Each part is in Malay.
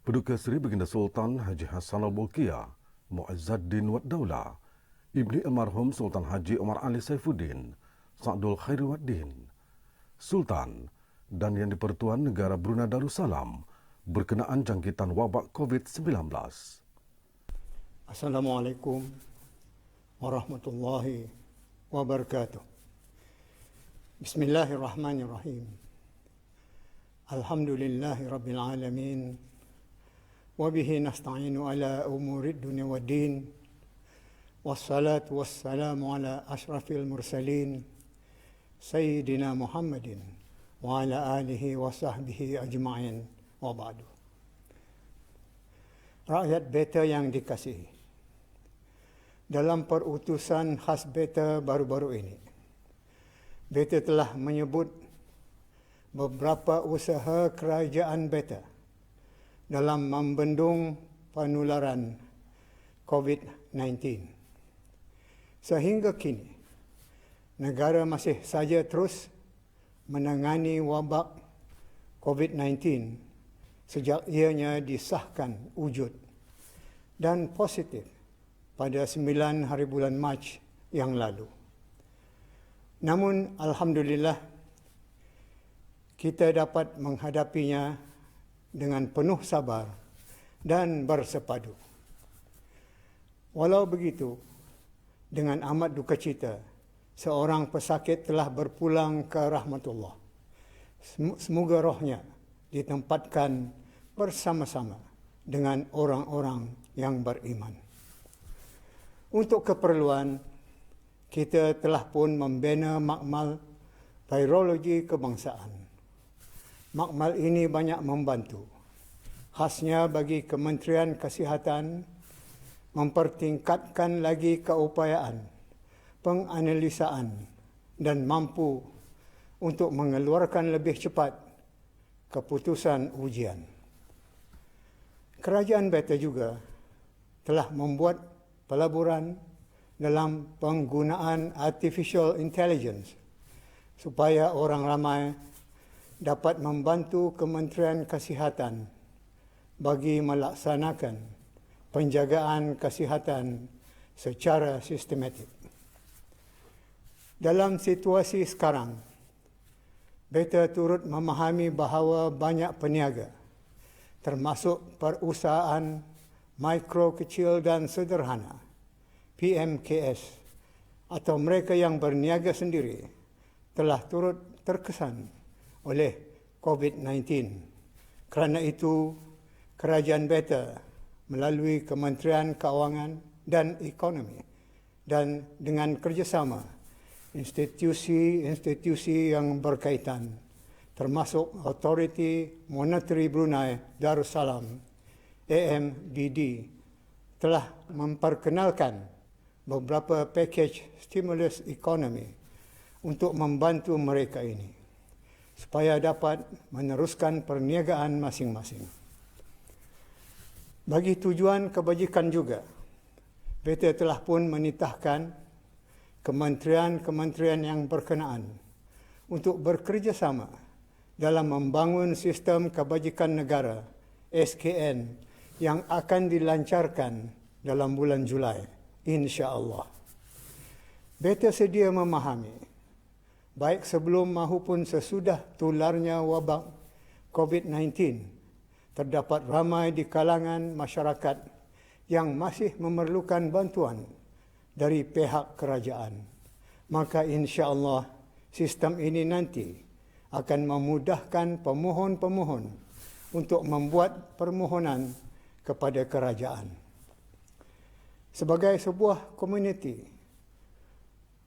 Paduka Seri Baginda Sultan Haji Hassanal Bolkiah, Mu'izzuddin Wad Daulah, Ibni Almarhum Sultan Haji Omar Ali Saifuddin, Sa'dul Khairuddin, Sultan dan Yang di-Pertuan Negara Brunei Darussalam berkenaan jangkitan wabak COVID-19. Assalamualaikum warahmatullahi wabarakatuh. Bismillahirrahmanirrahim. Alhamdulillahi rabbil alamin. Wabihi nasta'inu ala umurid dunia wa din. Wassalatu wassalamu ala ashrafil mursalin. Sayyidina Muhammadin. Wa ala alihi wa sahbihi ajma'in. Wa ba'du. Rakyat beta yang dikasihi, dalam perutusan khas beta baru-baru ini, beta telah menyebut beberapa usaha kerajaan beta dalam membendung penularan COVID-19. Sehingga kini, negara masih saja terus menangani wabak COVID-19 sejak ianya disahkan wujud dan positif pada 9 hari bulan Mac yang lalu. Namun, alhamdulillah, kita dapat menghadapinya dengan penuh sabar dan bersepadu. Walau begitu, dengan amat duka cita, seorang pesakit telah berpulang ke rahmatullah. Semoga rohnya ditempatkan bersama-sama dengan orang-orang yang beriman. Untuk keperluan, kita telah pun membina makmal virologi kebangsaan. Makmal ini banyak membantu, khasnya bagi Kementerian Kesihatan mempertingkatkan lagi keupayaan, penganalisaan dan mampu untuk mengeluarkan lebih cepat keputusan ujian. Kerajaan beta juga telah membuat pelaburan dalam penggunaan artificial intelligence supaya orang ramai dapat membantu Kementerian Kesihatan bagi melaksanakan penjagaan kesihatan secara sistematik. Dalam situasi sekarang, beta turut memahami bahawa banyak peniaga, termasuk perusahaan mikro, kecil dan sederhana, PMKS, atau mereka yang berniaga sendiri, telah turut terkesan oleh COVID-19. Kerana itu, kerajaan beta melalui Kementerian Kewangan dan Ekonomi dan dengan kerjasama institusi-institusi yang berkaitan, termasuk Authority Monetary Brunei Darussalam, AMBD, telah memperkenalkan beberapa pakej stimulus ekonomi untuk membantu mereka ini, supaya dapat meneruskan perniagaan masing-masing. Bagi tujuan kebajikan juga, beta telah pun menitahkan kementerian-kementerian yang berkenaan untuk bekerjasama dalam membangun sistem kebajikan negara SKN yang akan dilancarkan dalam bulan Julai, insya-Allah. Beta sedia memahami, baik sebelum maupun sesudah tularnya wabak COVID-19, terdapat ramai di kalangan masyarakat yang masih memerlukan bantuan dari pihak kerajaan. Maka insya-Allah sistem ini nanti akan memudahkan pemohon-pemohon untuk membuat permohonan kepada kerajaan. Sebagai sebuah komuniti,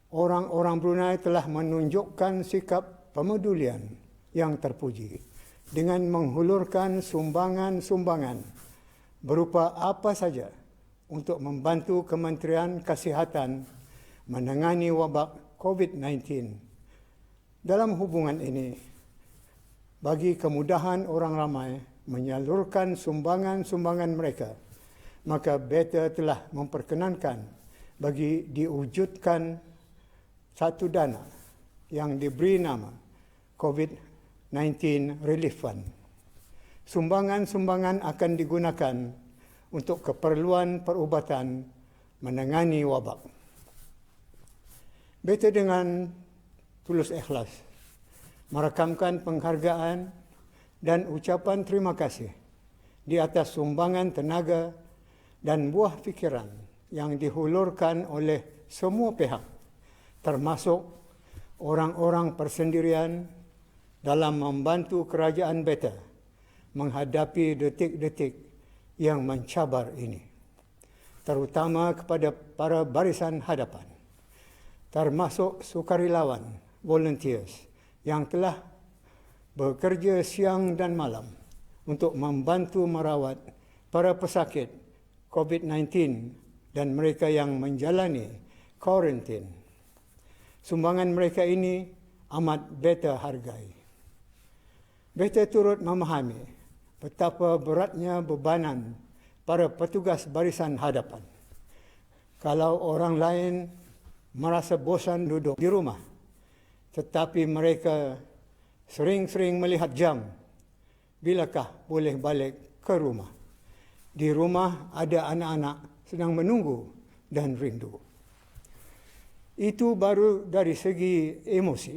orang-orang Brunei telah menunjukkan sikap pemedulian yang terpuji dengan menghulurkan sumbangan-sumbangan berupa apa saja untuk membantu Kementerian Kesihatan menangani wabak COVID-19. Dalam hubungan ini, bagi kemudahan orang ramai menyalurkan sumbangan-sumbangan mereka, maka beta telah memperkenankan bagi diwujudkan satu dana yang diberi nama COVID-19 Relief Fund. Sumbangan-sumbangan akan digunakan untuk keperluan perubatan menangani wabak. Beta dengan tulus ikhlas merakamkan penghargaan dan ucapan terima kasih di atas sumbangan tenaga dan buah fikiran yang dihulurkan oleh semua pihak, termasuk orang-orang persendirian dalam membantu kerajaan beta menghadapi detik-detik yang mencabar ini, terutama kepada para barisan hadapan, termasuk sukarelawan, volunteers yang telah bekerja siang dan malam untuk membantu merawat para pesakit COVID-19 dan mereka yang menjalani karantin. Sumbangan mereka ini amat beta hargai. Beta turut memahami betapa beratnya bebanan para petugas barisan hadapan. Kalau orang lain merasa bosan duduk di rumah, tetapi mereka sering-sering melihat jam, bilakah boleh balik ke rumah. Di rumah ada anak-anak sedang menunggu dan rindu. Itu baru dari segi emosi,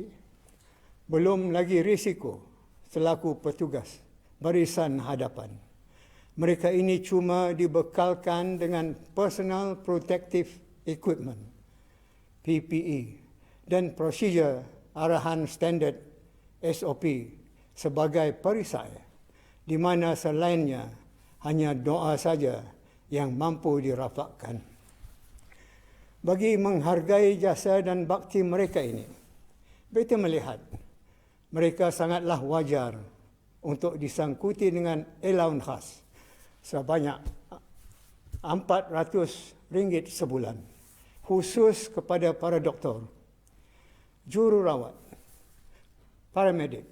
belum lagi risiko selaku petugas barisan hadapan. Mereka ini cuma dibekalkan dengan Personal Protective Equipment, PPE, dan prosedur arahan standard SOP sebagai perisai, di mana selainnya hanya doa saja yang mampu dirafakkan. Bagi menghargai jasa dan bakti mereka ini, beta melihat mereka sangatlah wajar untuk disangkuti dengan allowance khas sebanyak RM400 sebulan, khusus kepada para doktor, jururawat, paramedik,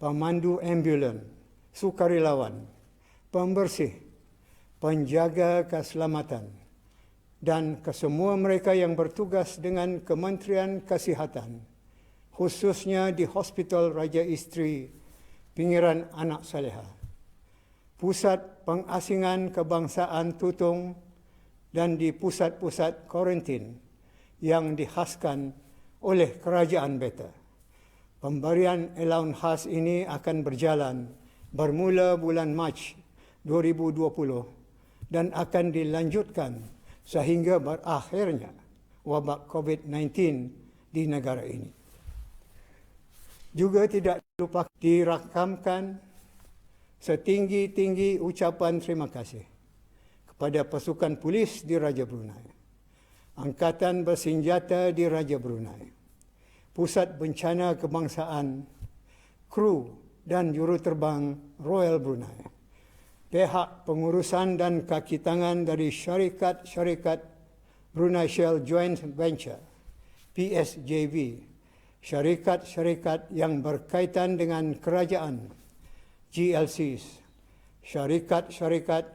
pemandu ambulan, sukarelawan, pembersih, penjaga keselamatan, dan kesemua mereka yang bertugas dengan Kementerian Kesihatan, khususnya di Hospital Raja Isteri Pinggiran Anak Saleha, Pusat Pengasingan Kebangsaan Tutong, dan di pusat-pusat karantin yang dikhaskan oleh kerajaan beta. Pemberian allowance khas ini akan berjalan bermula bulan Mac 2020 dan akan dilanjutkan sehingga berakhirnya wabak COVID-19 di negara ini. Juga tidak lupa dirakamkan setinggi-tinggi ucapan terima kasih kepada pasukan polis di Raja Brunei, Angkatan Bersenjata di Raja Brunei, Pusat Bencana Kebangsaan, kru dan juruterbang Royal Brunei, pihak pengurusan dan kaki tangan dari syarikat-syarikat Brunei Shell Joint Venture, PSJV, syarikat-syarikat yang berkaitan dengan kerajaan, GLCs, syarikat-syarikat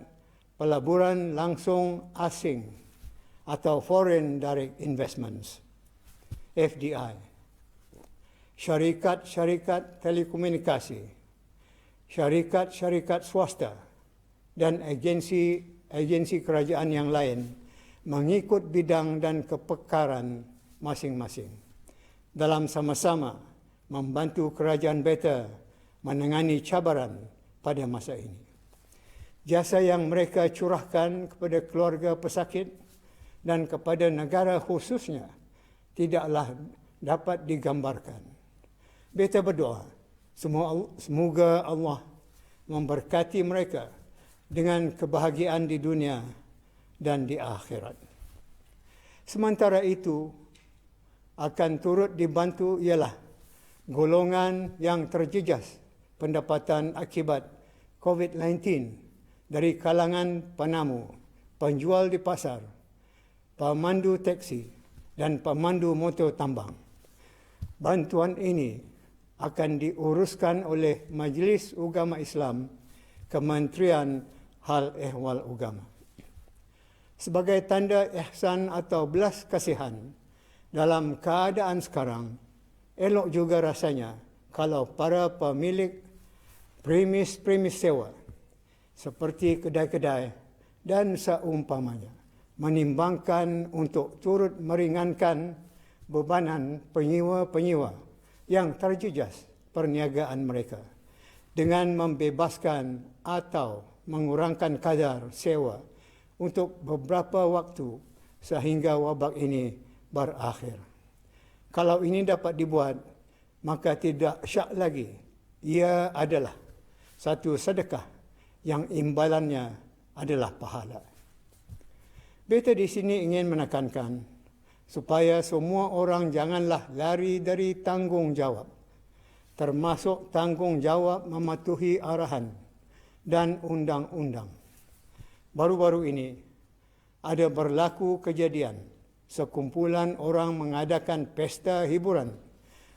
pelaburan langsung asing atau Foreign Direct Investments, FDI, syarikat-syarikat telekomunikasi, syarikat-syarikat swasta, dan agensi kerajaan yang lain mengikut bidang dan kepekaran masing-masing dalam sama-sama membantu kerajaan beta menangani cabaran pada masa ini. Jasa yang mereka curahkan kepada keluarga pesakit dan kepada negara khususnya tidaklah dapat digambarkan. Beta berdoa, semoga Allah memberkati mereka dengan kebahagiaan di dunia dan di akhirat. Sementara itu, akan turut dibantu ialah golongan yang terjejas pendapatan akibat COVID-19 dari kalangan penamu, penjual di pasar, pemandu teksi, dan pemandu motor tambang. Bantuan ini akan diuruskan oleh Majlis Ugama Islam, Kementerian Hal Ehwal Ugama. Sebagai tanda ihsan atau belas kasihan, dalam keadaan sekarang, elok juga rasanya kalau para pemilik premis sewa seperti kedai-kedai dan seumpamanya, menimbangkan untuk turut meringankan bebanan penyewa-penyewa yang terjejas perniagaan mereka dengan membebaskan atau mengurangkan kadar sewa untuk beberapa waktu sehingga wabak ini berakhir. Kalau ini dapat dibuat, maka tidak syak lagi. Ia adalah satu sedekah yang imbalannya adalah pahala. Beta di sini ingin menekankan supaya semua orang janganlah lari dari tanggungjawab, termasuk tanggungjawab mematuhi arahan dan undang-undang. Baru-baru ini ada berlaku kejadian sekumpulan orang mengadakan pesta hiburan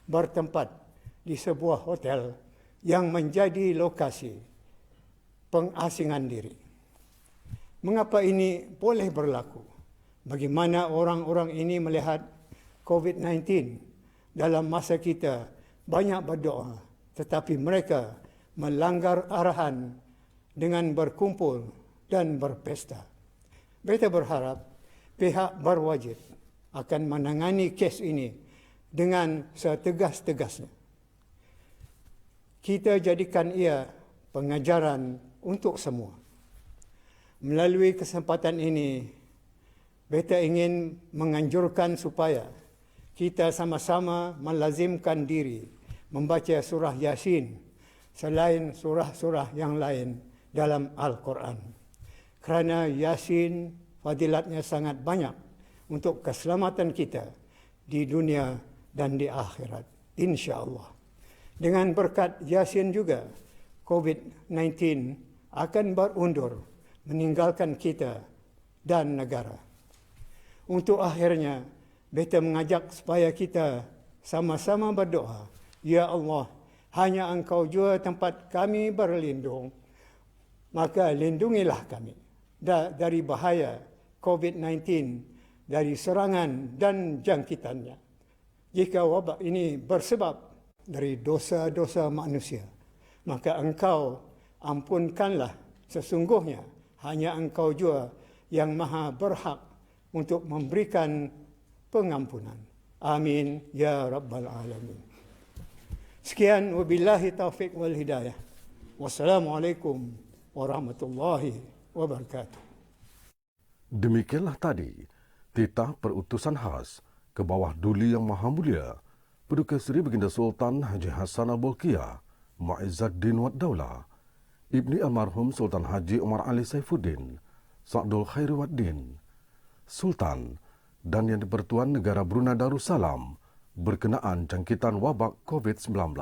bertempat di sebuah hotel yang menjadi lokasi pengasingan diri. Mengapa ini boleh berlaku? Bagaimana orang-orang ini melihat COVID-19 dalam masa kita banyak berdoa, tetapi mereka melanggar arahan dengan berkumpul dan berpesta. Beta berharap pihak berwajib akan menangani kes ini dengan setegas-tegasnya. Kita jadikan ia pengajaran untuk semua. Melalui kesempatan ini, beta ingin menganjurkan supaya kita sama-sama melazimkan diri membaca surah Yasin selain surah-surah yang lain dalam Al-Quran. Kerana Yasin fadilatnya sangat banyak untuk keselamatan kita di dunia dan di akhirat, insya-Allah. Dengan berkat Yasin juga, COVID-19 akan berundur meninggalkan kita dan negara. Untuk akhirnya, beta mengajak supaya kita sama-sama berdoa, Ya Allah, hanya Engkau jua tempat kami berlindung, maka lindungilah kami dari bahaya COVID-19, dari serangan dan jangkitannya. Jika wabak ini bersebab dari dosa-dosa manusia, maka Engkau ampunkanlah, sesungguhnya hanya Engkau jua yang maha berhak untuk memberikan pengampunan. Amin ya rabbal alamin. Sekian, wabillahi taufiq wal hidayah. Wassalamualaikum warahmatullahi wabarakatuh. Demikianlah tadi titah perutusan khas ke bawah Duli Yang Maha Mulia Paduka Seri Baginda Sultan Haji Hassanal Bolkiah Mu'izzuddin Wad Daulah, Ibni Almarhum Sultan Haji Omar Ali Saifuddin Sa'dul Khairuddin Sultan dan Yang di-Pertuan Negara Brunei Darussalam berkenaan jangkitan wabak COVID-19.